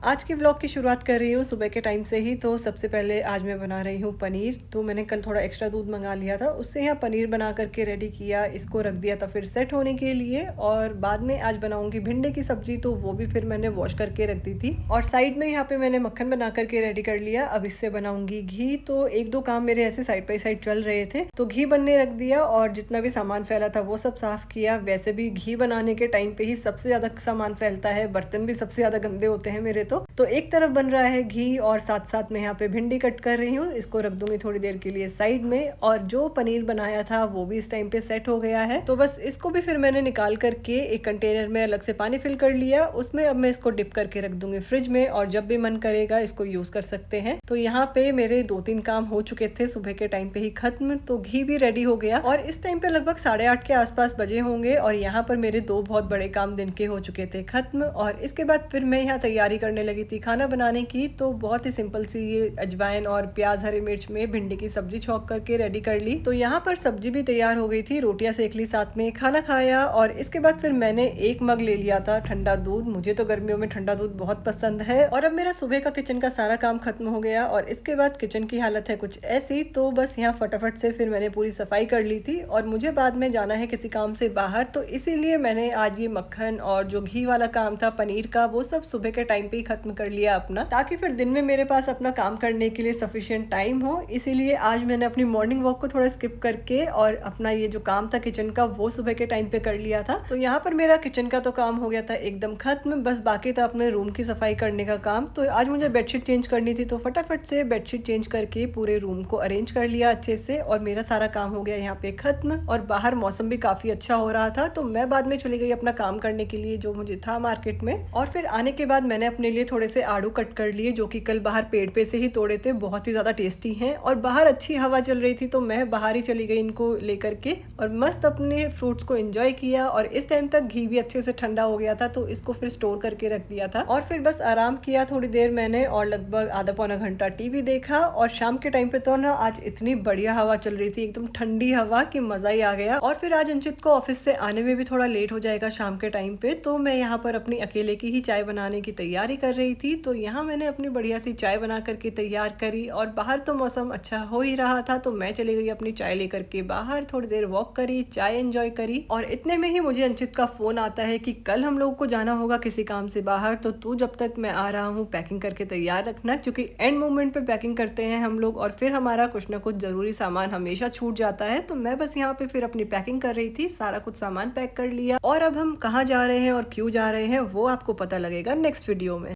आज के व्लॉग की शुरुआत कर रही हूँ सुबह के टाइम से ही। तो सबसे पहले आज मैं बना रही हूँ पनीर। तो मैंने कल थोड़ा एक्स्ट्रा दूध मंगा लिया था, उससे यहाँ पनीर बना करके रेडी किया, इसको रख दिया था फिर सेट होने के लिए। और बाद में आज बनाऊंगी भिंडी की सब्जी, तो वो भी फिर मैंने वॉश करके रख दी थी। और साइड में यहाँ पे मैंने मक्खन बना करके रेडी कर लिया। अब इससे बनाऊंगी घी। तो एक दो काम मेरे ऐसे साइड बाई साइड चल रहे थे, तो घी बनने रख दिया और जितना भी सामान फैला था वो सब साफ किया। वैसे भी घी बनाने के टाइम पे ही सबसे ज्यादा सामान फैलता है, बर्तन भी सबसे ज्यादा गंदे होते हैं मेरे। तो एक तरफ बन रहा है घी और साथ साथ में यहाँ पे भिंडी कट कर रही हूँ, इसको रख दूंगी थोड़ी देर के लिए साइड में। और जो पनीर बनाया था वो भी इस टाइम पे सेट हो गया है। तो बस इसको भी फिर मैंने निकाल करके एक कंटेनर में अलग से पानी फिल कर लिया, उसमें अब मैं इसको डिप करके रख दूंगी फ्रिज में, और जब भी मन करेगा इसको यूज कर सकते हैं। तो यहाँ पे मेरे 2-3 काम हो चुके थे सुबह के टाइम पे ही खत्म। तो घी भी रेडी हो गया और इस टाइम पे लगभग 8:30 के आसपास बजे होंगे। और यहाँ पर मेरे 2 बहुत बड़े काम दिन के हो चुके थे खत्म। और इसके बाद फिर मैं यहाँ तैयारी करने लगी थी खाना बनाने की। तो बहुत ही सिंपल सी ये अजवाइन और प्याज हरी मिर्च में भिंडी की सब्जी छौंक करके रेडी कर ली। तो यहाँ पर सब्जी भी तैयार हो गई थी, रोटियां सेक ली, साथ में खाना खाया। और इसके बाद फिर मैंने 1 मग ले लिया था ठंडा दूध। मुझे तो गर्मियों में ठंडा दूध बहुत पसंद है। और अब मेरा सुबह का किचन का सारा काम खत्म हो गया और इसके बाद किचन की हालत है कुछ ऐसी। तो बस यहाँ फटाफट से फिर मैंने पूरी सफाई कर ली थी और मुझे बाद में जाना है किसी काम से बाहर। तो इसीलिए मैंने आज ये मक्खन और जो घी वाला काम था पनीर का, वो सब सुबह के टाइम पे ही खत्म कर लिया अपना, ताकि फिर दिन में मेरे पास अपना काम करने के लिए सफिशिएंट टाइम हो। इसीलिए आज मैंने अपनी मॉर्निंग वॉक को थोड़ा स्किप करके और अपना ये जो काम था किचन का वो सुबह के टाइम पे कर लिया था। तो यहाँ पर मेरा किचन का तो काम हो गया था एकदम खत्म, बस बाकी था अपने रूम की सफाई करने का काम। तो आज मुझे बेडशीट चेंज करनी थी, तो फटाफट से बेडशीट चेंज करके पूरे रूम को अरेंज कर लिया अच्छे से और मेरा सारा काम हो गया यहाँ पे खत्म। और बाहर मौसम भी काफी अच्छा हो रहा था, तो मैं बाद में चली गई अपना काम करने के लिए जो मुझे था मार्केट में। और फिर आने के बाद मैंने अपने लिए थोड़े से आड़ू कट कर लिए, जो कि कल बाहर पेड़ पे से ही तोड़े थे, बहुत ही ज्यादा टेस्टी हैं। और बाहर अच्छी हवा चल रही थी, तो मैं बाहर ही चली गई इनको लेकर के और मस्त अपने फ्रूट्स को एंजॉय किया। और इस टाइम तक घी भी अच्छे से ठंडा हो गया था, तो इसको फिर स्टोर करके रख दिया था। और फिर बस आराम किया थोड़ी देर मैंने और लगभग आधा पौना घंटा टीवी देखा। और शाम के टाइम पे तो ना आज इतनी बढ़िया हवा चल रही थी, एकदम ठंडी हवा की मजा ही आ गया। और फिर आज अंचित को ऑफिस से आने में भी थोड़ा लेट हो जाएगा शाम के टाइम पे, तो मैं यहाँ पर अपनी अकेले की ही चाय बनाने की तैयारी कर रही थी। तो यहाँ मैंने अपनी बढ़िया सी चाय बना करके तैयार करी और बाहर तो मौसम अच्छा हो ही रहा था, तो मैं चली गई अपनी चाय लेकर के बाहर, थोड़ी देर वॉक करी, चाय एंजॉय करी। और इतने में ही मुझे अंचित का फोन आता है कि कल हम लोग को जाना होगा किसी काम से बाहर, तो तू जब तक मैं आ रहा हूँ पैकिंग करके तैयार रखना, क्योंकि एंड मोमेंट पे पैकिंग करते हैं हम लोग और फिर हमारा कुछ ना कुछ जरूरी सामान हमेशा छूट जाता है। तो मैं बस यहाँ पे फिर अपनी पैकिंग कर रही थी, सारा कुछ सामान पैक कर लिया। और अब हम कहाँ जा रहे हैं और क्यों जा रहे हैं वो आपको पता लगेगा नेक्स्ट वीडियो में।